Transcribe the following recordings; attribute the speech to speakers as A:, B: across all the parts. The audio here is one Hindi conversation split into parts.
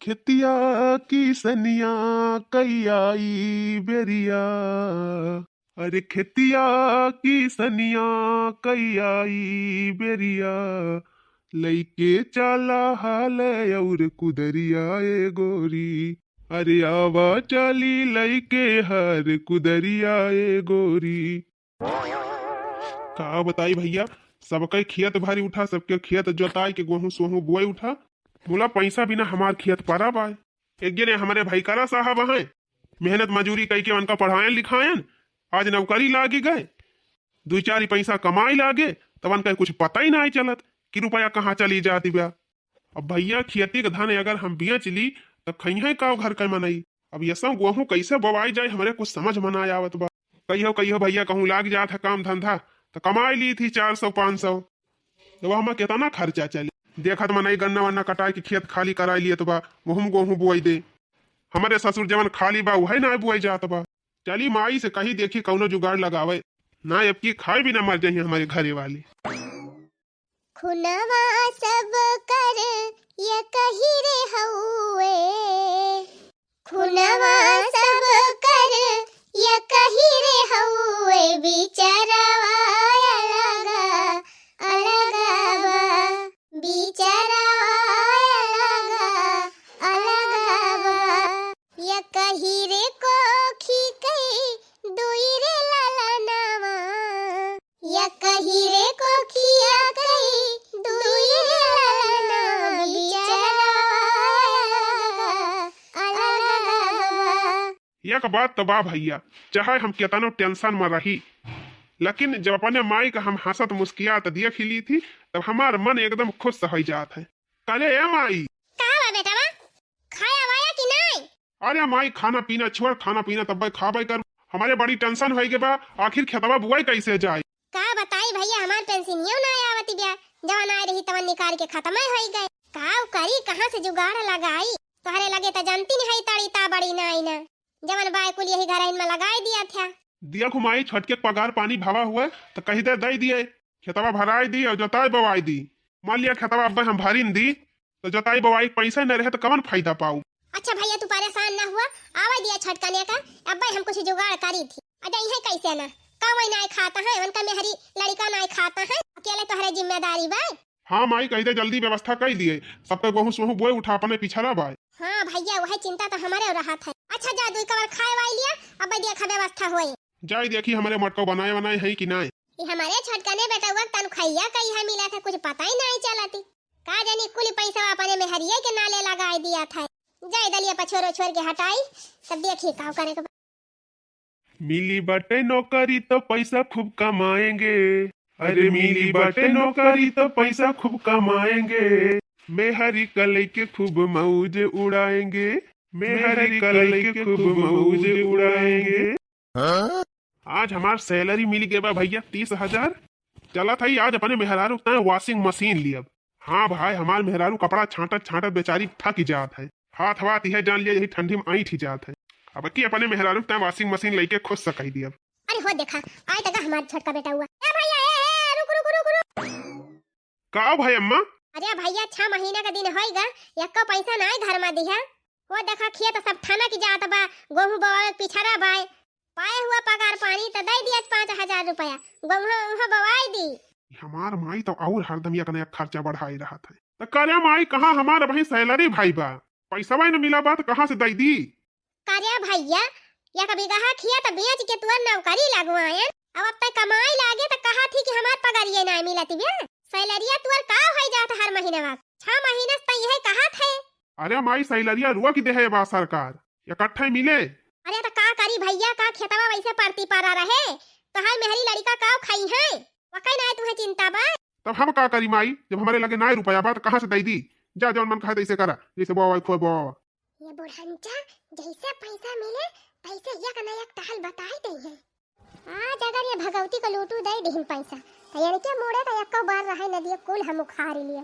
A: खेतिया की सनिया कई आई बेरिया। अरे खेतिया की सनिया कई आई बेरिया। लईके चाला हाल और कुदरिया ए गोरी। अरे आवा चाली लईके हर कुदरिया ए गोरी। का बताई भैया, सबके खेत भारी उठा, सबके खेत जोताई के गेहूं सोहूं बुआई उठा। बोला पैसा बिना हमार खेत पारा बाय। एक जने हमारे भाई कारा साहब हैं, मेहनत मजूरी कई के उनका पढ़ायन लिखायन, आज नौकरी लागी गए, दो चार पैसा कमाई लागे, तब उनका कुछ पता ही नहीं चलत कि रुपया कहाँ चली जाती बा। अब भैया खेती के धान अगर हम बेच ली तो खइहे का घर के मनई। अब ये सब गेहूं कैसे बोवाई जाए हमारे कुछ समझ में ना आवत बा। कहियो कहियो भैया कहूँ लाग जात है काम धंधा तो कमाई ली थी 400-500, तो वह हमें कितना खर्चा चली। देखत मनई गन्ना वन्ना कटाई के खेत खाली कराई लिए तो बा वहम गेहूं बुआई दे। हमारे ससुर जवन खाली बा वही ना बुआई जात बा। चली माई से कही देखी कौनो जुगाड़ लगावे ना, अब की खाए भी ना मर जाइए हमारे घरे वाली।
B: खुनवा सब कर ये कही रे हउए, खुनवा सब कर ये कही रे हउए, बिचारवा अलगा अलगा बा, बिचारवा अलगा अलगा बा, ये कही रे कोखी कई दुई रे ललनावा, ये कही रे कोखिया कई दुई रे ललनावा, बिचारवा अलगा बा।
A: एक बात तो बा भैया, चाहे हम कितनो टेंशन में रही, लेकिन जब अपने माई का हम हंसत मुस्कियात देख ली थी तब हमार मन एकदम खुश हो जात है। कले ए माई,
B: का बा बेटा, खाया वाया कि नहीं?
A: अरे माई खाना पीना छोड़, खाना पीना तब खाबे कर। हमारे बड़ी टेंशन हो गई बा, आखिर खेतवा बुआई कैसे जाए।
B: का बताई भैया, हमार पेंशनियो ना आवती बिया, जवन आए रही तवन निकाल के खत्म हो गई। का करी, कहां से जुगाड़ लगाई? तोहरे लगे त जानती नहीं ताड़ी ता बड़ी नाई ना, जवन बाय कुल यही घर में लगाई दिया था।
A: दिया घुमाई छटके पगार पानी भावा हुआ तो कही दे दे दिए, खेतवा भराई दी और जोताई बवाई दी। मान लिया खेतवा अब हम भरी दी तो जोताई बवाई पैसा न रहे तो कवन फायदा पाऊ।
B: अच्छा भैया तू परेशान ना हुआ, आवा दिया छटकने का, अब हम कुछ जुगाड़ करी थी। अरे यही कैसे ना, कवई नाई खाता है, उनका मेहरी लड़का नाई खाता है, अकेले तोहरे जिम्मेदारी बा।
A: हाँ माई कही दे जल्दी व्यवस्था कर दिए, सबके गेहूं सोहूं बोए उठा अपने पिछड़ा बाय।
B: हाँ भैया वही चिंता तो हमारे रहा था। अच्छा जा दुई कवर खाए वाई लिया, अब देखा व्यवस्था होई।
A: जाई देखी हमारे मटको बनाए बनाए है कि नहीं।
B: ये हमारे छटकने बेटा हुआ तनख्वाहिया कई है मिला था, कुछ पता ही नहीं चलती। का जानी कुल पैसा अपने मेहरिया के नाले लगा दिया था। जाए दलिया पछोरो छोड़ के हटाई, तब देखिए का करे के।
A: मिली बाटे नौकरी तो पैसा खूब कमाएंगे, अरे मिली बाटे नौकरी तो पैसा खूब कमाएंगे, मेहरी कलई के खूब मौज उड़ाएंगे, मेहरी कलई के खूब मौज उड़ाएंगे। हाँ? आज हमार सैलरी मिल गया बा भैया 30,000। चला था आज अपने मेहरारू वॉशिंग मशीन लिया। हाँ भाई हमार मेहरारू कपड़ा छाटत छाटत बेचारी थक जात है, हाथ हाथ यह जान लिया यही ठंडी में आई थी जात है। अब की अपने मेहरारू वॉशिंग मशीन लेके खुद सकाई दिया।
B: अरे हो देखा आए तक हमारा छटका बेटा हुआ। ए भैया ए रुक रुक रुक रुक।
A: का भाई अम्मा?
B: अरे भैया 6 महीना का दिन होएगा, एको पैसा नहीं घर में दिया। वो देखा खेत सब थाना की जात बा, गेहूं बवावे पिछड़ा बाय, पाए हुआ पगार पानी तो दे दिया 5,000 रुपया, गेहूं बवाई दी।
A: हमार माई तो और हरदम एक नया खर्चा बढ़ाई रहा था। तो करे माई कहाँ हमारा भाई सैलरी भाई बा, पैसा भाई न मिला बा तो कहाँ से दई दी।
B: करे भैया या कभी कहा खिया तो बेच के तुअर नौकरी लगवाए, अब तक कमाई लागे तो कहा थी कि हमार पगार ये नहीं मिलती बे, सैलरिया तुअर का हो जाता हर महीने बाद 6 महीने से यही कहा थे।
A: अरे माई सैलरिया रुआ की दे है बा सरकार, इकट्ठे मिले।
B: अरे तो का करी भैया, का खेतवा वैसे पड़ती पड़ा रहे तो हर मेहरी लड़का का खाई है, वकई ना तुम्हें चिंता बा।
A: तब हम का करी माई, जब हमारे लगे ना रुपया बा तो कहाँ से दई दी। जा जौन मन खाए तैसे करा, जैसे बोआ खो बोआ।
B: ये बुढ़ंचा जैसे पैसा मिले तैसे एक न एक टहल बताई दे है। आज अगर ये भगवती को लूटू दे दिन पैसा तो यानी के मोड़े तो एको बार रहे नदिया कुल हम उखाड़ लिए।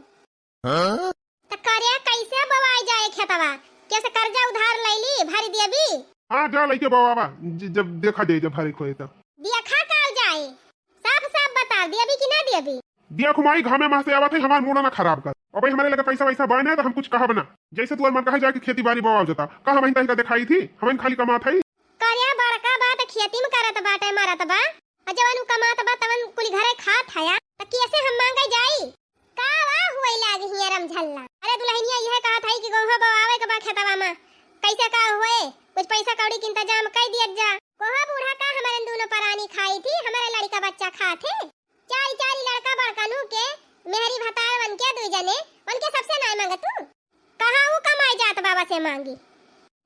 B: हां तो करे कैसे बवाई जाए खेतवा, कैसे कर्जा उधार ले ली भर दिए भी।
A: हां जा लेके बोआ बा, जब देखा दे जब भरे खोए तब
B: दिया खा का जाए, साफ साफ बता दिए भी कि ना दिए भी।
A: दिया खुमाई घामे माह से आवत है हमार मूड ना खराब कर। और भाई हमारे लगे पैसा वैसा बने तो हम कुछ कहब ना। जैसे तू मन कहे जाके खेती बाड़ी बवाल जाता कहा वहीं तही का दिखाई थी हमें खाली कमात है।
B: कार्या बड़का बात खेती में करत बाटे मारत बा जवन कमात बा तवन कुल घरे खात हया त कैसे हम मांगे जाई का वा हुई लागे हियरम झल्ला। अरे दुल्हनिया यह कहत है कि गोहा बवावे के बा खेतवा में कैसे का होए कुछ पैसा कौड़ी के इंतजाम कर दिया जा। कोहा बूढ़ा का हमारे दोनों परानी खाई थी हमारे लड़का बच्चा खाते चारी चारी लड़का बड़कनू के मेहरी भतार बन के दुई जने उनके सबसे नहीं मांगा तू कहां वो कमाई जात बाबा से मांगी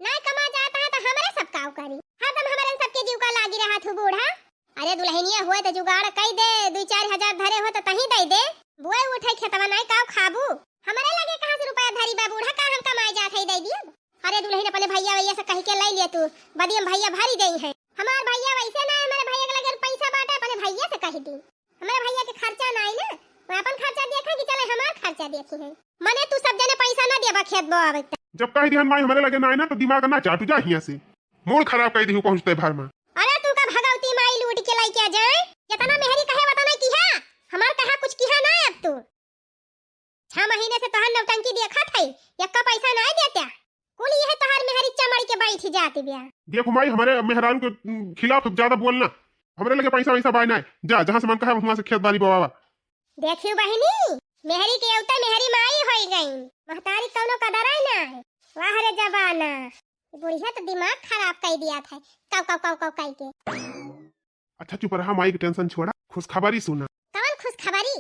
B: नहीं कमा जाता है तो हमारे सब काव करी हरदम हमारे सबके जीव का लागी रहा थू बूढ़ा। अरे दुल्हनिया हुए तो जुगाड़ कई दे 2-4 हजार धरे हो तो तही दे दे बोए उठे खेतवा नहीं काव खाबू हमारे लगे कहां से रुपया धरी बा बूढ़ा का हम कमाई जात है दे दियो। अरे दुल्हन अपने भैया भैया से कह के ले लिया तू बदियम भैया भारी गई है हमार भैया वैसे ना हमारे भैया के लगे पैसा बांटे अपने भैया से कह दी हमारे भैया के खर्चा नहीं ना मैं अपन खर्चा देखा कि चले हमार खर्चा देखी है मने तू सब जने पैसा ना देबा खेत बोआवे
A: जब कह दिहन माई हमारे लगे ना ना तो दिमाग ना चाटू जा हिया से मूड खराब कर दी पहुंचते भर में।
B: अरे तू का भगवती माई लूट के लाई क्या जाए जितना मेहरी कहे बता नहीं की है हमार कहा कुछ किया ना अब तू 6 महीने से तोहर नौटंकी देखा था यक्का पैसा नहीं देता कुल यह तोहर मेहरी चमड़ी के बैठ जाती बिया।
A: देखो माई हमारे मेहरान के खिलाफ ज्यादा बोलना हमारे लगे पैसा वैसा बाय ना जा जहां से मन कहा वहां से खेत बाड़ी बवावा।
B: देखियो बहनी मेहरी के उता मेहरी माई होई गई महतारी कौनो कदर है ना वाह रे जवाना बुढ़िया तो दिमाग खराब कर दिया था काव काव काव काव कह के।
A: अच्छा चुप रहा माई की टेंशन छोड़ा खुशखबरी सुना।
B: कौन खुशखबरी?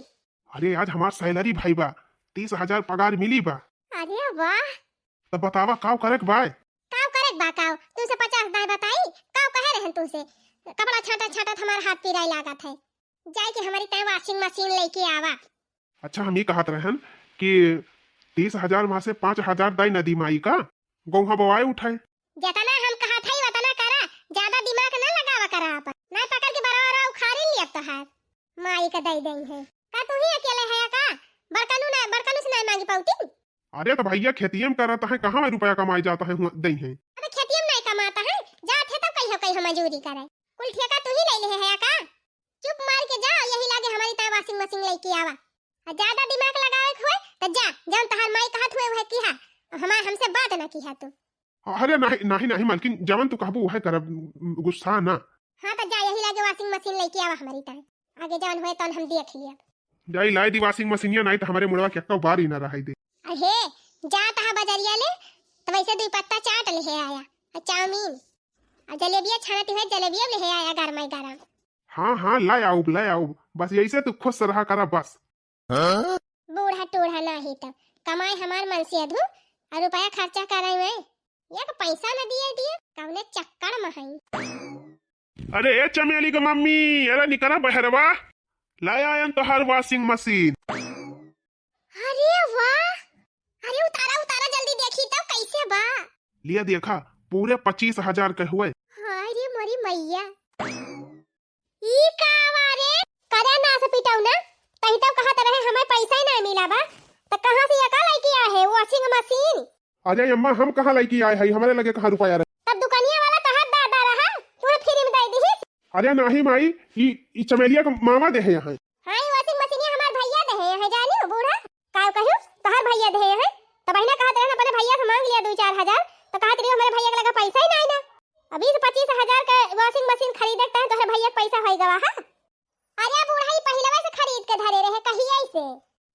A: अरे आज हमार सैलरी भाई बा 30,000 पगार मिली बा।
B: अरे वाह
A: तब बतावा काव करक बाय
B: काव करक बा काव तुमसे 50 दाई बताई काव कहे रहन तुमसे कपड़ा छाटा छाटा हमार हाथ पिराई लागत है जाए कि हमारी टाइम वॉशिंग मशीन लेके आवा।
A: अच्छा हम ये कहत रहन कि 30,000 में से 5,000 दाई नदी माई का गौहा बवाए उठाए
B: जितना हम कहा था उतना करा ज्यादा दिमाग ना लगावा करा अपन नहीं पकड़ के बराबर उखाड़ी लिया तो है माई का दई दई है का तू ही अकेले है का बड़कनू से नहीं मांगी पाउती।
A: अरे तो भैया खेतिये में करता है कहाँ में रुपया कमाई जाता है दई है।
B: अबे खेतिये में नहीं कमाता है जाते तो कहीं मजदूरी करे कुल ठेका तू ही ले ले है का चुप मार के जा यही लागे हमारी ता वॉशिंग मशीन लेके आवा ज्यादा दिमाग लगावे होए तो जा जौन तहार माई कहत हुए वह की है हमार हमसे बात ना की है तू।
A: अरे नहीं मालकिन जवन तू कहबू वह करब गुस्सा ना।
B: हां तो जा यही लागे वॉशिंग मशीन लेके आवा हमारी ता आगे जौन होए तौन हम देख लिया
A: जाई लाई दी वॉशिंग मशीन नहीं तो हमारे मुड़वा के बार ही ना रही दे।
B: अरे जा तहां बजरिया ले तो वैसे 2 पत्ता चाट ले आया और चाउमीन और जलेबिया छानती है जलेबिया ले आया गरमाई गरम।
A: हाँ लाई आओ बस यही से तू खुश रहा करा बस।
B: बूढ़ा टूढ़ा नहीं तो कमाई हमार मन से अधू और रुपया खर्चा कराई मैं एक पैसा न दिए कौने चक्कर में हई।
A: अरे ए चमेली के मम्मी अरे निकला बहरवा लाया आयन तो हर वॉशिंग मशीन।
B: अरे वाह अरे उतारा जल्दी देखी तो कैसे बा
A: लिया देखा पूरे 25,000 के हुए।
B: अरे मोरी मैया ई का वारे करे ना से पिटाऊ ना तही तो कहत रहे हमें पैसा ही नहीं मिला बा तो कहां से यका लेके आए है वॉशिंग मशीन।
A: अरे अम्मा हम कहां लेके आए हैं हमारे लगे कहां रुपया रहे
B: तब दुकानिया वाला तो हाथ दादा रहा तू फ्री में दे दी।
A: अरे नहीं माई ई चमेलिया का मामा दे है यहाँ।
B: हां वॉशिंग मशीन हमार भैया दे है जानी बूढ़ा का कहू तोहर भैया दे है तो बहना कहत रहे अपने भैया से मांग लिया 2-4 हजार तो कहत रही हमारे भैया के लगा पैसा ही नहीं ना अभी 25,000 का वॉशिंग मशीन खरीदता है तो तोहर भैया पैसा होई गवा हां। अरे बूढ़ा ही पहले से खरीद के धरे रहे कहीं ऐसे।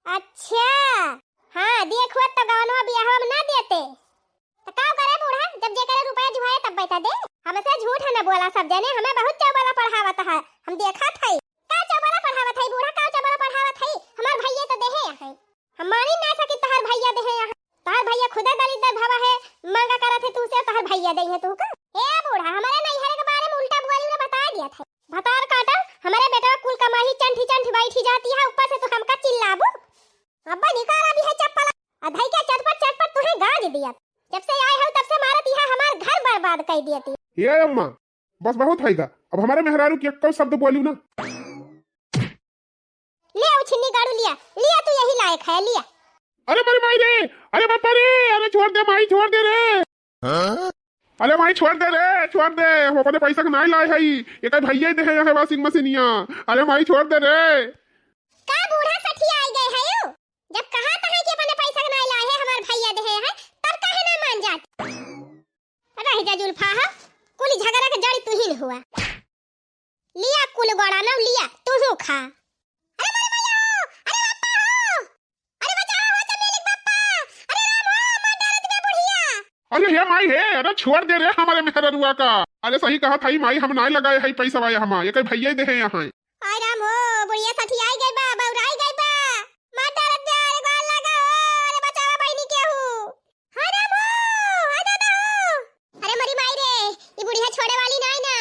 B: अच्छा हाँ देखो तो गवनवा बियाह में ना देते तो का करे बूढ़ा जब जे करे रुपया जुहाए तब बता दे हमसे झूठ ना बोला सब जने हमें बहुत चौबला पढ़ावत है हम देखा थे का चौबला पढ़ावत है बूढ़ा का चौबला पढ़ावत है हमार भैया तो देहे है हम मानी ना सकी तोहर भैया देहे है तोहर भैया खुदा दलित भावा है मांगा करत है तू से तोहर भैया दे है तू का ए बूढ़ा हमारे नैहर के बारे में उल्टा बोली ने बता दिया था भतार काटा हमारे बेटा कुल कमाई चंठी बैठी जाती है ऊपर से तो हमका चिल्लाबू अब्बा निकाल अभी है चप्पल अधाई क्या चटपट तुहे गाज दिया जब से आए हो तब से मारत है हमार घर बर्बाद कर दियती।
A: ये अम्मा बस बहुत हैगा अब हमारे मेहरारू की एक शब्द बोलियो ना
B: ले आओ छिन्नी गाड़ू लिया तू यही लायक है लिया।
A: अरे मेरी माई रे अरे बापा रे अरे छोड़ दे माई छोड़ दे रे अरे माई छोड़ दे हम अपने पैसा के नहीं लाए है ये भैया दे है वॉशिंग मशीनिया अरे माई छोड़ दे रे
B: का बूढ़ा खिसिया गए है यू? जब कहा था है कि अपने पैसा नहीं लाए है हमार भैया दे है तब काहे ना मान जात? रह जा जुल्फा हा कुल झगड़ा के जड़ तू ही न हुआ। लिया कुल गोड़ा न लिया तू हो खा। अरे मोरे भैया हो, अरे बाप्पा हो, अरे बचाओ हो चमेली बाप्पा, अरे राम हो मार डालत बे बुढ़िया।
A: अरे ये माई है, अरे छोड़ दे रे हमारे मेहररुआ का। अरे सही कहा था माई, हम नहीं लगाए है पैसा वाया हम ये कई भैया दे है यहाँ।
B: आय राम हो बुढ़िया सठी आई गई बा बौराई गई बा मार डालत बे अरे गाल लगा हो अरे बचाओ बहनी के हो। हाय राम हो हाय दादा हो, अरे मरी माई रे ये बुढ़िया छोड़े वाली नहीं ना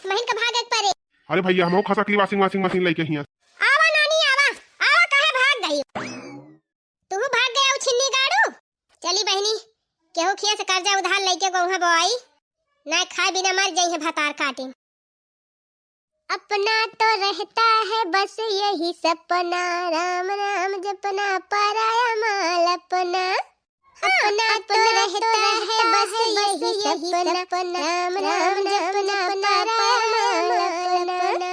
B: महीन का भागत परे।
A: अरे भैया हम खसा के वाशिंग मशीन लेके हिया।
B: आवा नानी आवा आवा काहे भाग गई? तू भाग गया छिन्नी गाड़ू। चली बहनी केहू खिया से कर्जा उधार लेके गौहा बोआई ना खाए बिना मर जाई है भातार काटे। अपना तो रहता है बस यही सपना, राम राम जपना पराया माल अपना। अपना तो रहता है बस यही सपना, राम राम जपना पराया माल अपना।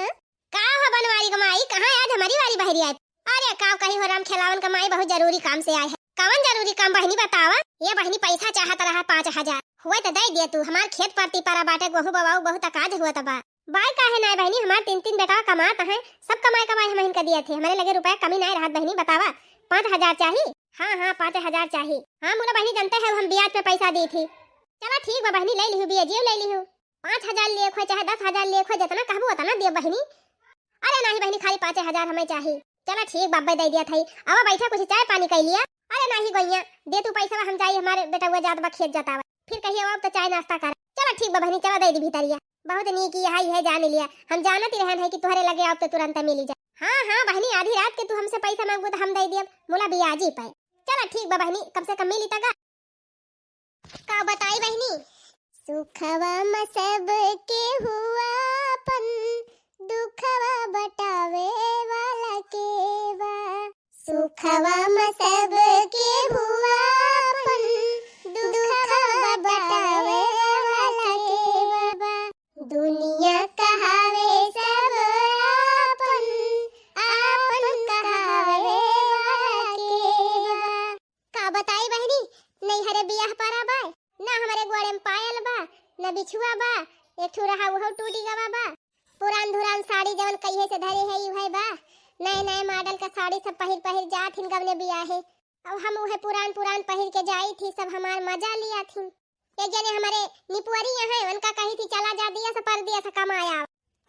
B: का हो बनवारी कमाई कहाँ आज हमारी वारी बहरी आई? अरे का कही हो राम खेलावन कमाई बहुत जरूरी काम से आए है। कौन जरूरी काम बहनी बतावा? ये बहनी पैसा चाहत रहा 5000 हुआ तो दे दिया तू। हमार खेत परती पारा बाटे गोहू बवाऊ बहुत अकाज हुआ तबा बाय काहे ना बहनी हमार 3 बेटा कमाता है सब कमाई हम इनका दिए थे। हमारे लगे रुपया कमी नहीं रहा बहनी बतावा 5000 चाहिए। हाँ 5000 चाहिए। हाँ मोला बहनी जानते है हम ब्याज पे पैसा दी थी। चलो ठीक बा बहनी ले लिहू ब्याजियो ले लिहू 5000 ले खो चाहे 10000 ले खो जितना कहबो उतना दे बहनी। अरे नहीं बहनी खाली 5000 हमें चाहिए। चलो ठीक बाबा दे दिया थई। अब बैठा कुछ चाय पानी कर लिया। अरे नहीं गइया दे तू पैसा हम जाई हमारे बेटा हुआ जात बा खेत जतावा फिर कहिए अब तो चाय नाश्ता कर। चलो ठीक बा बहनी चलो दे दी भीतरिया। बहुत नी की है जान लिया हम जानत ही रहन है कि तुम्हारे लगे अब तो तुरंत मिल जा। हाँ बहनी आधी रात के तू हमसे पैसा मांगबो तो हम दे दियब मोला ब्याज ही पाए। चलो ठीक बा बहनी कम से कम मिली तगा। का बताई बहनी सुखवा में सब के हुआ अपन दुखवा बटावे वाला के बा। सुखवा में सब के हुआ अपन दुखवा बटावे वाला के बा। दुनिया कहावे सब आपन आपन कहावे वाला के बा। का बताई बहनी नहीं हरे बियाह पारा बा ना हमारे गोड़े में पायल बा ना बिछुआ बा एक ठो रहा वो टूटी गवा बा। पुरान धुरान साड़ी जवन कहिए से धरे है यू है बा नए नए मॉडल का साड़ी सब पहिर जात हिन गवने बियाह है। अब हम उहे पुरान पहिर के जाई थी सब हमार मजा लिया थी। एक जने हमारे निपुअरी है उनका कही थी चला जा दिया से पर दिया से कमाया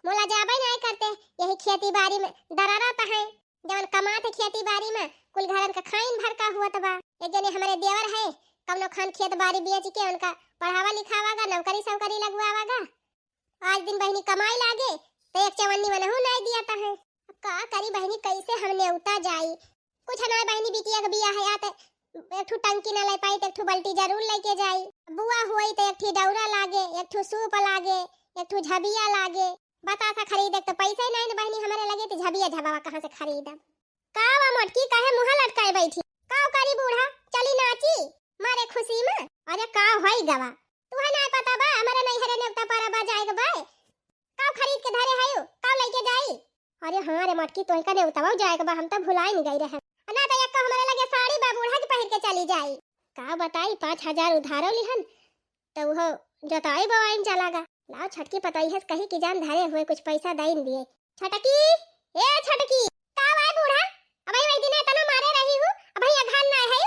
B: मोला जाबे नहीं करते यही खेती बाड़ी में दरारा ता है जवन कमाते खेती बाड़ी में कुल घरन का खाइन भर का हुआ तबा। एक जने हमारे देवर है कवनो खान खेत बाड़ी बेच के उनका पढ़ावा लिखावागा नौकरी सौकरी लगवावागा। आज दिन बहनी कमाई लागे तो एक चवन्नी मनहु नहीं दिया ता है। का करी बहनी कैसे हमने उता जाई कुछ ना बहनी बिटिया का बियाह है आते एक ठो टंकी न ले पाई तो एक ठो बाल्टी जरूर लेके जाई। बुआ हुई तो एक ठो दौरा लागे एक ठो सूप लागे एक ठो झबिया लागे बतासा खरीदे तो पैसे नहीं न बहनी हमारे लगे तो झबिया झबावा कहां से खरीदब। कावा मोटकी काहे मुंह लटकाए बैठी काव करी बूढ़ा चली नाची मारे खुशी में। अरे का होई गवा तुहे नहीं पता बा हमारे नहीं हरे नेवता पारा बा जाएगा बा काव खरीद के धरे है काव लेके जाई। अरे हां रे मोटकी तोय का नेवता जाएगा बा हम तो भुलाई नहीं गई रहे ना तो एक हमारे लगे साड़ी बा बूढ़ा के पहिर के चली जाई। का बताई 5000 उधारो लिहन तो वो जताई बवाइन चलागा लाओ छटकी पताई है कहीं की जान धरे हुए कुछ पैसा दईन दिए। छटकी ए छटकी का भाई बूढ़ा अबे वही दिन तना मारे रही हूं अबे अघान ना है।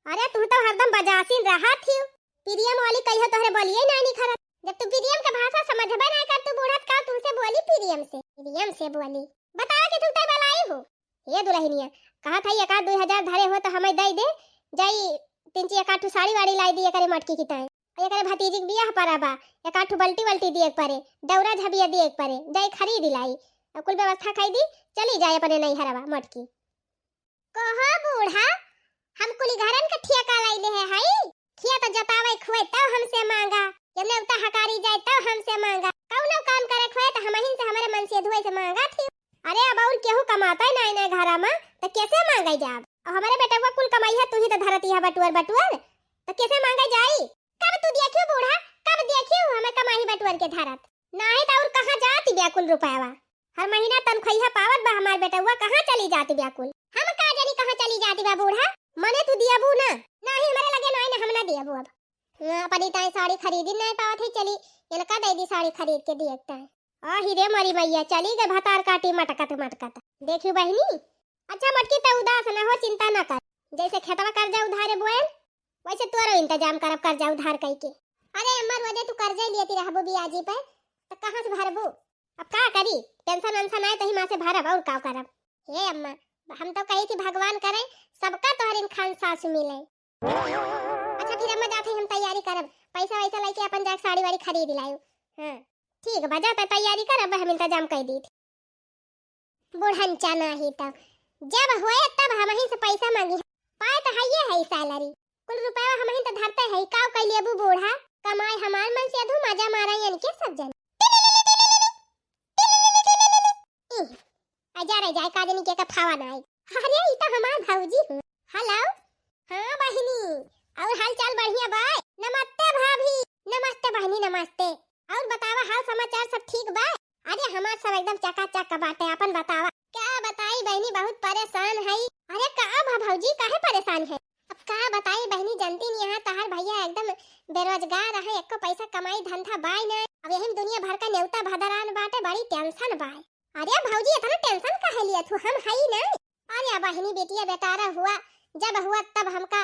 B: अरे तू तो हरदम बजासीन रहा थी पीरियम वाली कहियो तोहरे बोलिए नानी खरत जब तू पीरियम का भाषा समझबे ना कर तू बूढ़ा का तुमसे बोली पीरियम से बोली बता कि तू तय बलाई हो। ये दुल्हनिया कहा था 1000 धरे हो तो हमें दे दे जाई 3 साड़ी वाड़ी लाई दिए करे मटकी की ताए ये करे भतीजी के बियाह परा बा 1 बल्टी दिए परे दौरा झबिया दिए परे जाई खरीद लाई कुल व्यवस्था खाई दी चली जाए अपने नहीं हरवा मटकी कहा बूढ़ा हम कुली घरन का ठेका लाई ले है हाई खिया तो जतावे खुए तब हमसे मांगा जब ने उता हकारी जाए तब हमसे मांगा कौनो काम करे खुए तो हमहिन से हमारे मन से धोए से मांगा थी। अरे अब और केहू कमाता है नहीं घरा में तो कैसे मांगे जाब हमारे बेटा को कुल कमाई है तू ही तो धरती है बटुअर तो कैसे मांगे जाई। कब तू देखियो बूढ़ा कब देखियो हमें कमाई बटुअर के धरत नहीं तो और कहां जाती ब्याकुल रुपयावा हर महीना तनख्वाह पावत बा हमार बेटा हुआ कहां चली जाती ब्याकुल हम का आती बा बूढ़ा मने तू दिया बू ना नहीं हमारे लगे ना हम ना दिया बू अब अपनी ताई साड़ी खरीदी नहीं पावत है चली इनका दे दी साड़ी खरीद के दी एकता आ ही रे मरी मैया चली गए भतार काटी मटकत देखियो बहनी अच्छा मटकी तो उदास ना हो चिंता ना कर जैसे खेतवा कर्जा उधार बोल वैसे तोरो इंतजाम करब कर्जा उधार कई के अरे अम्मा वजह तू कर्जा लेती रहबो बियाजी पे तो कहां से भरबो अब का करी टेंशन वेंशन आए तही मां से भरब और का करब हे अम्मा हम तो कही थी भगवान करे सबका तोहर खान सास मिले अच्छा फिर अम्मा जाते हम तैयारी करब पैसा वैसा लेके अपन जाके साड़ी वाड़ी खरीद लायो हां ठीक बजा तो तैयारी करब हम इंतजाम कर दी बुढ़न चाना ही तब जब होए तब हम ही से पैसा मांगी पाए तो हइए है सैलरी कुल रुपया हम ही तो धरते है काव कई लेबू बूढ़ा कमाई हमार मन से अधू मजा मारा यानी के सब जन आजा रे जाए काजनी के का फावा ना आई अरे ई तो हमार भौजी हूं हेलो हां बहिनी और हाल चाल बढ़िया बा नमस्ते भाभी नमस्ते बहिनी नमस्ते और बतावा हाल समाचार सब ठीक बा अरे हमार सब एकदम चकाचक बाटे अपन बतावा क्या बताई बहनी बहुत परेशान है अरे का भौजी काहे परेशान है अब का बताई बहनी जानती नहीं यहाँ तहार भैया एकदम बेरोजगार है एको पैसा कमाई धंधा बाय न अब यही दुनिया भर का नेवता भदरान बाटे बड़ी टेंशन बाय अरे भौजी इतना टेंशन काहे लिया तू हम हई न अरे बहनी बेटिया बेटारा हुआ जब हुआ तब हमका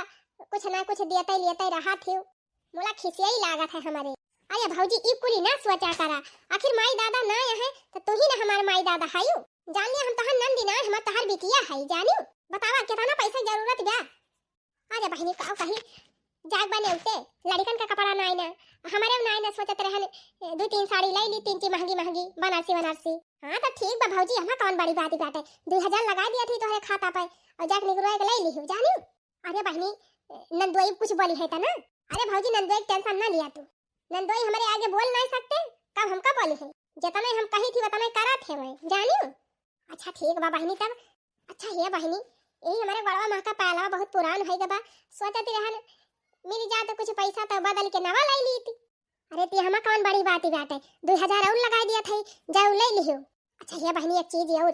B: कुछ ना कुछ देते लेते रहा थे मोला खिसियाई लागत है हमारे अरे भौजी ई कुली ना सोचा करा आखिर माई दादा ना है तो तू ही ना हमार माई दादा हयू जान लिया हम तहर नंदी ना हम तहर बिटिया है जानियो बतावा कितना पैसा जरूरत बा अरे बहनी का कही जाग बने उते लड़कन का कपड़ा ना ना हमारे ना ना सोचत रहन दो तीन साड़ी ले ली तीन महंगी बनारसी हां तो ठीक बा भौजी हम कौन बड़ी बात बाटे 2000 लगा दिया थी तोहरे खाता पे और जाक निगरोए के ले ली हो जानियो अरे बहनी नंदोई कुछ बोली है ता ना अरे भौजी नंदोई टेंशन ना लिया तू नंदोई हमारे आगे बोल नहीं सकते कब हमका बोली है जितना हम कही थी उतना करा थे मैं जानियो अच्छा ठीक बा बहनी तब अच्छा ये बहनी यही हमारे बड़वा माँ का पहला बहुत पुरान है गबा सोचती रहन मिल जा तो कुछ पैसा तो बदल के नवा लाई ली थी अरे ती हम कौन बड़ी बात बाटे 2000 और लगा दिया था जाओ ले लियो अच्छा ये बहनी एक चीज और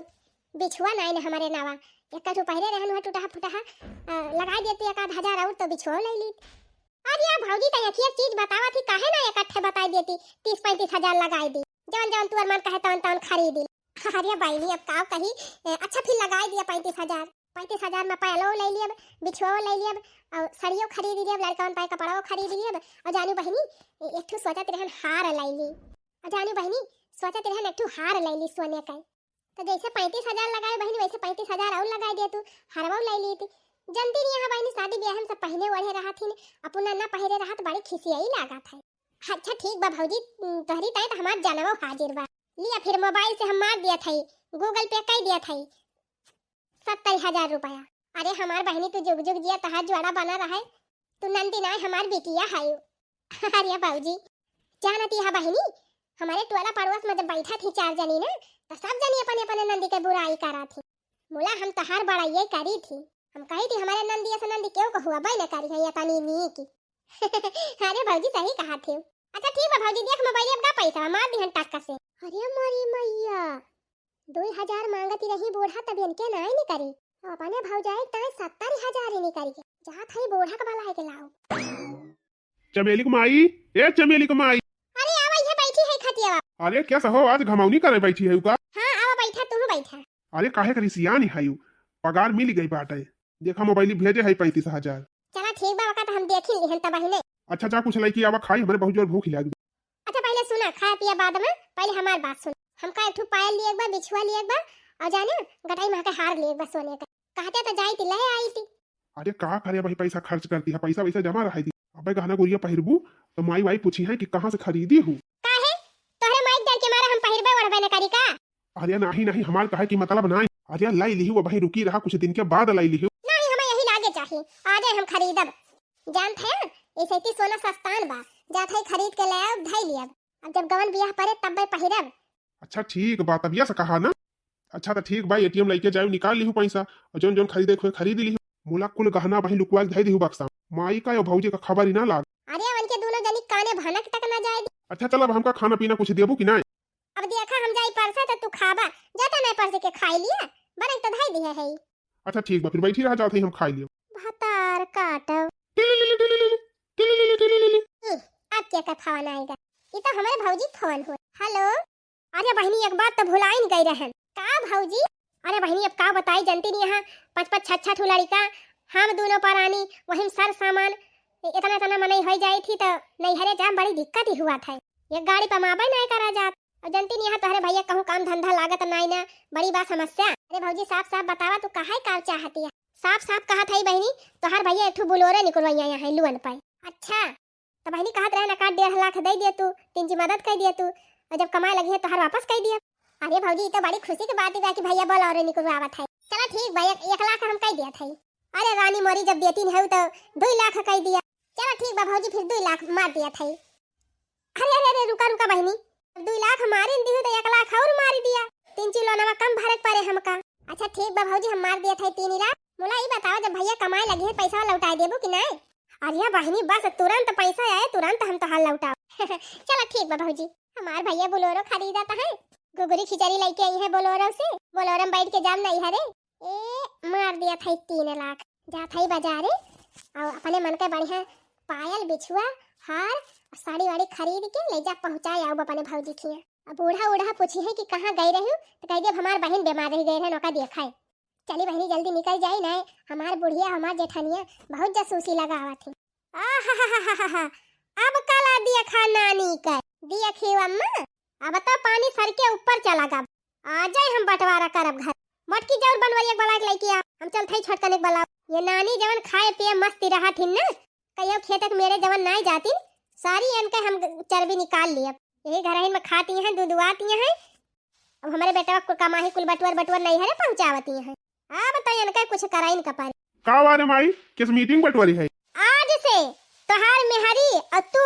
B: बिछुआ नहीं ना हमारे नवा एक कटु पहले रहन हुआ टूटा फूटा लगा देती 1000 और तो बिछुआ ले ली अरे यार भौजी तो एक चीज बतावा थी काहे ना इकट्ठे बता देती 30-35 हजार लगाई दी जवन जवन तुअर मन कहे तवन खरीदी अरे बहनी अब का कही अच्छा फिर लगा दिया 35,000 में पहलो ले लिया बिछुआ ले लिया और सड़ियों खरीद लिया लड़कन पाए कपड़ाओ खरीद लिया और जानू बहनी एक ठो सोचत रहन हार ले ली और जानू बहनी सोचत रहन एक ठो हार ले ली सोने का तो जैसे 35,000 लगाए बहनी वैसे 35,000 और लगा दिया तू हरवा ले ली थी जनती नहीं यहाँ बहनी शादी ब्याह में सब पहने ओढ़े रहा थी अपना ना पहरे रहा तो बड़ी खिसियाई लगा था अच्छा ठीक बा भौजी तोहरी ताई तो हमार जानवो हाजिर बा लिया फिर मोबाइल से हम मार दिया था गूगल पे कर दिया था 70,000 रुपया अरे हमार बहनी तू जुग जुग जिया तहार जोड़ा बना रहा तू नंदी ना हमार बिटिया है अरे बाबूजी जानती है बहनी हमारे टोला पड़ोस में जब बैठा थी 4 जनी ना तो सब जनी अपने अपने नंदी के बुराई करा थी मोला हम तहार बड़ाई करी थी हम कही थी हमारे नंदी ऐसा नंदी क्यों को हुआ भाई ना करी है ये तनी नी की अरे बाबूजी सही कहा थे अच्छा ठीक है बाबूजी देख मोबाइल में का पैसा मार दिहन टक्का से अरे मारी मैया 2000 मांगती रही बूढ़ा तब इनके नहीं नी करी अपने भाव जाए ताई 70,000 ही नी करी जा थई बूढ़ा का भला है के लाओ
A: चमेली कुमाई ए चमेली कुमाई
B: अरे आवा ये बैठी है खटिया
A: अरे क्या सहो आज घमौनी करे बैठी है का
B: हां आवा बैठा तू बैठा
A: अरे काहे करी सियानी हायू पगार मिल गई बाटे देखा मोबाइल भेजे है 35,000
B: चला ठीक बा वका तो हम देख ली हन तब ही
A: अच्छा जा कुछ लई की आवा खाई हमरे बहुत जोर भूख लगी
B: अच्छा पहले सुना खा पिया बाद में पहले हमार बात सुन हमका एक ठो पायल लिए एक बार बिछुआ लिए एक बार और जाने गटाई मां के हार लिए एक बार सोने का कहते तो जाई थी ले आई थी
A: अरे का करे भाई पैसा खर्च करती है पैसा वैसा जमा रहा थी अबे गहना गुड़िया पहिरबू तो माई वाई पूछी है कि कहां से खरीदी हूं
B: काहे तोहरे माइक डर के मारे हम पहिरबे ओढ़बे न करी का
A: अरे नहीं हमार कहे की मतलब नहीं अरे लाई ली वो भाई रुकी रहा कुछ दिन के बाद लाई ली
B: नहीं हमें यही लागे चाहिए आ जाए हम खरीदब जान थे ऐसे ही सोना सस्तान बा जात है खरीद के ले अब धाई लिया अब जब गवन बियाह परे तब बे पहिरब
A: अच्छा ठीक बात अब से कहा ना अच्छा तो ठीक भाई एटीएम लेके जाओ निकाल ली पैसा और जोन जोन खरीदे खोए खरीद ली मुला कुल गहना भाई लुकवा धाई दी बक्सा माई का या भौजी का खबर ही ना लाग
B: अरे उनके दोनों जनी काने भनक तक ना जाए
A: अच्छा चल अब हमका खाना पीना कुछ देबू कि नहीं
B: अब देखा हम जाई परसे तो तू खाबा जाता नहीं परसे के खाई लिया बरन तो धाई दिया है
A: अच्छा ठीक बा, फिर बैठी रह जाते हम खाई लियो।
B: भतार काटव अब क्या का फोन आएगा, ये तो हमारे भौजी फोन हुए। हेलो, अरे बहनी एक बात तो भुला ही गई रहन का भौजी। अरे बहनी अब का बताई, जनती नहीं यहाँ 5-5 6-6 लड़का हम दोनों पर आनी वही सर सामान इतना इतना मनई हो जाई थी, तो नैहरे जाम बड़ी दिक्कत ही हुआ था। एक गाड़ी पर माबे नहीं करा जात, और जनती नहीं यहाँ तोहरे भैया कहूँ काम धंधा लागत नहीं ना, बड़ी बात समस्या। अरे भौजी साफ साफ बतावा तू काहे का चाहती है। साफ साफ कहा था बहनी तोहर भैया एक बोलोरे निकलवाइया यहाँ लुअन पाई। अच्छा तो बहनी कहत रहे ना का 1.5 लाख दे दिए तू, 3 जी मदद कर दिए तू, और जब कमाए लगी है तोहर वापस कर दिया। अरे भौजी तो बड़ी खुशी की बात है कि भैया बोलोरे निकलवावत है। चलो ठीक भाई 1 लाख हम कह दिया था। अरे रानी मोरी जब देती है तो 2 लाख कह दिया। चलो ठीक बा भौजी फिर 2 लाख मार दिया था। अरे अरे अरे रुका रुका बहनी, 2 लाख मारे दी तो 1 लाख और मार दिया, 3 किलो नवा कम भरे पड़े हमका। अच्छा ठीक बा भौजी हम मार दिया था 3 लाख। मोला ये बताओ जब भैया कमाए लगी है पैसा लौटा देबो कि नहीं। अरे बहनी बस तुरंत पैसा आए तुरंत हम तो हाल लौटाओ। चलो ठीक बा भौजी, हमार भैया बोलेरो खरीदता है, गुगरी खिचड़ी लेके आई है बोलेरो से, बोलेरो में बैठ के जाम नहीं हरे। ए मार दिया था 3 लाख। जा था बाजारे और अपने मन के बढ़िया पायल बिछुआ हार साड़ी वाड़ी खरीद के ले जा पहुंचाए आओ अपने भौजी खिया। अब बूढ़ा उड़ा पूछी है कि कहाँ गई रही तो कह दे हमार बहन बीमार रह गई है नौका देखा है। चली बहनी जल्दी निकल जाए ना, हमार बुढ़िया हमार जेठानिया बहुत जासूसी लगावा थी। अब कला दिया खा नानी का दिया खी अम्मा, अब तो पानी सर के ऊपर चला गा। आ जाए हम बंटवारा करब घर, मटकी जरूर बनवाइए बड़ा के लेके आ, हम चलते छोटकने वाला। ये नानी जवन खाए पिए मस्ती रहा थी ना, कहियो खेतक मेरे जवन नहीं जाती सारी इनके हम चर्बी निकाल लिए, यही घर में खाती हैं दूध आती हैं। अब हमारे बेटा को कमाही कुल बटुअर बटुअर नहीं है पहुंचावती हैं। अब तो इनका कुछ कराइन कपारी
A: का वारे माई किस मीटिंग बटवारी है।
B: आज से तोहार मेहरी और तू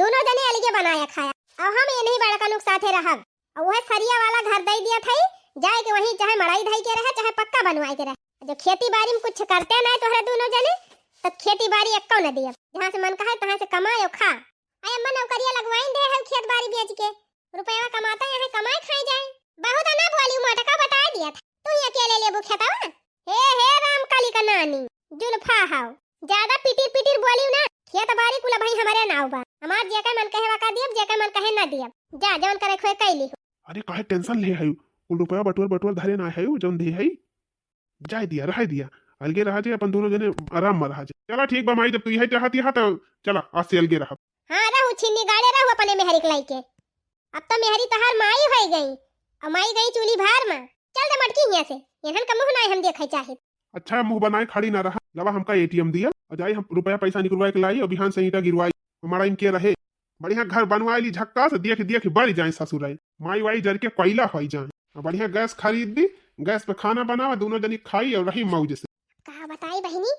B: दोनों जने अलगे बनाया खाया, और हम ये नहीं बड़ा का लोग साथे रहब। और वह सरिया वाला घर दे दिया था, जाए के वहीं चाहे मड़ाई धाई के रहे चाहे पक्का बनवाए के रहे। जो खेती बाड़ी में कुछ करते ना तोहरा दोनों जने तो खेती बाड़ी एक्को न दिया, जहाँ से मन कहा तहाँ से कमाए और खा। अरे मन नौकरिया लगवाइन दे है खेत बाड़ी बेच के रुपया कमाता है कमाए खाए जाए। बहुत ना बोली मटका बता दिया था तू ये अकेले लेबो खेतवा। हे राम काली का नानी जुल्फा हाउ ज्यादा पिटिर पिटिर बोली ना, खेत बाड़ी कुल भाई हमारे नाव बा, हमार जे का मन कहे वका दियब जे का मन कहे ना दियब, जा जवन करे खोए कैली।
A: अरे काहे टेंशन ले है, कुल रुपया बटुअर बटुअर धरे ना है जौन दे है जाए दिया रह दिया अलगे रहा जे अपन दोनों जने आराम में रहा जे। चला ठीक बा माई जब तू यही चाहती है तो चला आज से अलगे रहा।
B: हां रहू छिन्नी गाड़े रहू अपने मेहरी के लाइके, अब तो मेहरी तहार माई हो गई और माई गई चूली भार में। चल दे मटकी हिया से यहन का मुंह नहीं हम देखे चाहे।
A: अच्छा मुंह बनाए खड़ी ना रहा, लवा हमका एटीएम दिया और जाई हम रुपया पैसा निकलवाए के लाई और बिहान से ईटा गिरवाई हमारा इनके रहे बढ़िया घर बनवाई ली झक्का से देख देख बढ़ जाए ससुराई माई वाई जर के कोयला हो जाए। बढ़िया गैस खरीद दी, गैस पे खाना बनावा दोनों जनी खाई और रही मौज से।
B: का बताई बहनी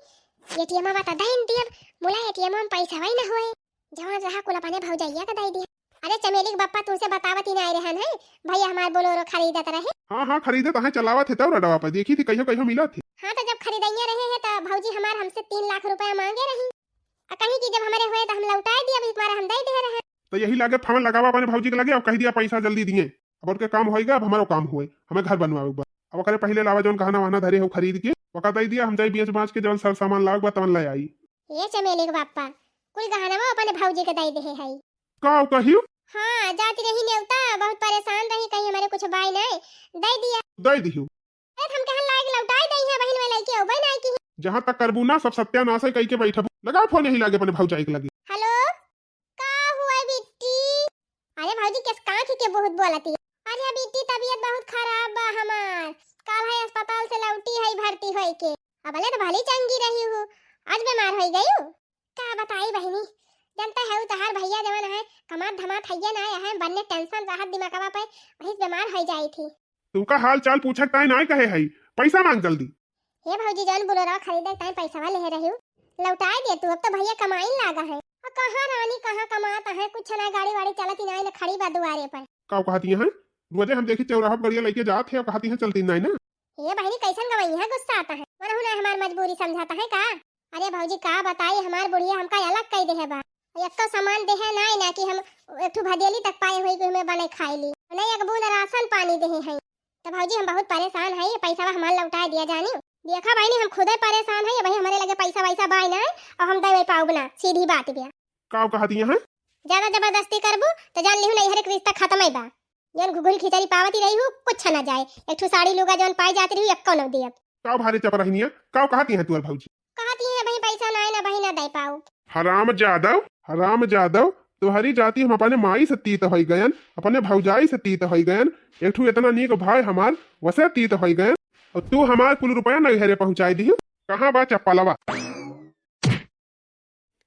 B: एटीएम बता दइन दिया, मोला एटीएम में पैसा वही ना होए जहां जहां कुल अपने भौजैया का दई दिया। अरे चमेली के बप्पा तुमसे बतावत ही नहीं रहन है भैया हमार बोलेरो खरीदत रहे।
A: हाँ खरीदे तो चलावत है तब रडवा पर देखी थी कहियो कहियो मिला थी।
B: हाँ तो जब खरीदैया रहे हैं तो भौजी हमार हमसे 3 लाख रुपया मांगे रही, कहीं की जब हमारे हुए तो हम लौटाए दिया, अभी तुम्हारा हम दे दे रहे।
A: तो यही लागे फोन लगावा अपने भौजी के लगे और कह दिया पैसा जल्दी दिए, अब उनके काम होएगा, अब हमारा काम हुए हमें घर बनवावे। अब करे पहले लावा जौन गहना वहना धरे हो खरीद के वका दे दिया, हम जाई बेच बाच के जौन सर सामान लाग बा तवन ले आई।
B: ये चमेली के बापा कुल गहना अपने भौजी के दे दे है
A: का कहियो।
B: हाँ जाती रही नेवता बहुत परेशान रही, कहीं हमारे कुछ बाई नहीं दे दिया
A: दे दियो।
B: हम कहन लायक लौटाई दई है बहन में लेके ओबे नहीं की।
A: जहां तक करबू ना सब सत्यानाश है कह के बैठब, लगा फोन यही लागे अपने भौजाई के लगे।
B: हेलो का हुआ बिट्टी। अरे भौजी किस कांख के बहुत बोलती है। अरे बिट्टी तबीयत बहुत खराब बा हमार, कल है अस्पताल से लौटी है भर्ती होई के, अब ले तो भली चंगी रही हूँ आज बीमार हो गई हूँ। का बताई बहनी जानता है तहार भैया जवन है कमात धमात हैया ना है बनने टेंशन राहत दिमागवा पे वही बीमार हो जाई थी।
A: तुमका हाल चाल पूछत ताई ना कहे है पैसा मांग जल्दी।
B: हे भौजी जान बोलेरो खरीदे ताई पैसा वाले ले रही हूँ लौटाए दे तू, अब तो भैया कमाई लागा है। और कहां रानी कहां कमाता है कुछ ना, गाड़ी वाड़ी चलती नहीं ना खड़ी बा दुआरे पर।
A: का कहती है रोजे हम देखी चौराहा बढ़िया लेके जात है और कहती है चलती नहीं ना।
B: ये बहनी कैसन गवई है, गुस्सा आता है मरहु ना हमार मजबूरी समझाता है का। अरे भौजी का बताई हमार बुढ़िया हमका अलग कह दे है बा, एक तो सामान दे है ना कि हम एक भदेली तक पाए हुई हमें बने खाई ली नहीं, एक बूंद राशन पानी दे है। तो भौजी हम बहुत परेशान है, ये पैसा हमार लौटा दिया जानी देखा भाई नहीं हम खुद ही परेशान है भाई, हमारे लगे पैसा वैसा बाई ना और हम दे पाऊ ना, सीधी बात बिया।
A: का कहती है
B: ज्यादा जबरदस्ती करबू तो जान लिहू नहीं हर एक रिश्ता खत्म है बा। जन घुघुरी खिचड़ी पावती रही हूँ कुछ ना जाए, एक ठो साड़ी लुगा जन पाई जाती रही एक्को न दियब।
A: का भारे चप रही है का कहती है तुअर भौजी?
B: कहती है भाई पैसा ना भाई ना दे पाऊ।
A: हराम जादव तुम्हारी जाति हम अपने माई से तीत हो गयन, अपने भौजाई से तीत हो गयन, एक ठू इतना नीक भाई हमार वसे तीत हो गयन, और तू हमार कुल रुपया न घरे पहुंचाई दी। कहाँ बा चप्पलवा?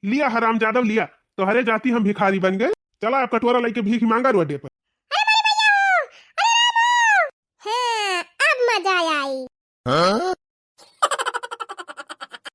A: लिया हराम जादव लिया, तुम्हारे जाति हम भिखारी बन गए। चला आप कटोरा लेके भीख मांगा रोडे पर।
B: हाँ अब मजा आई।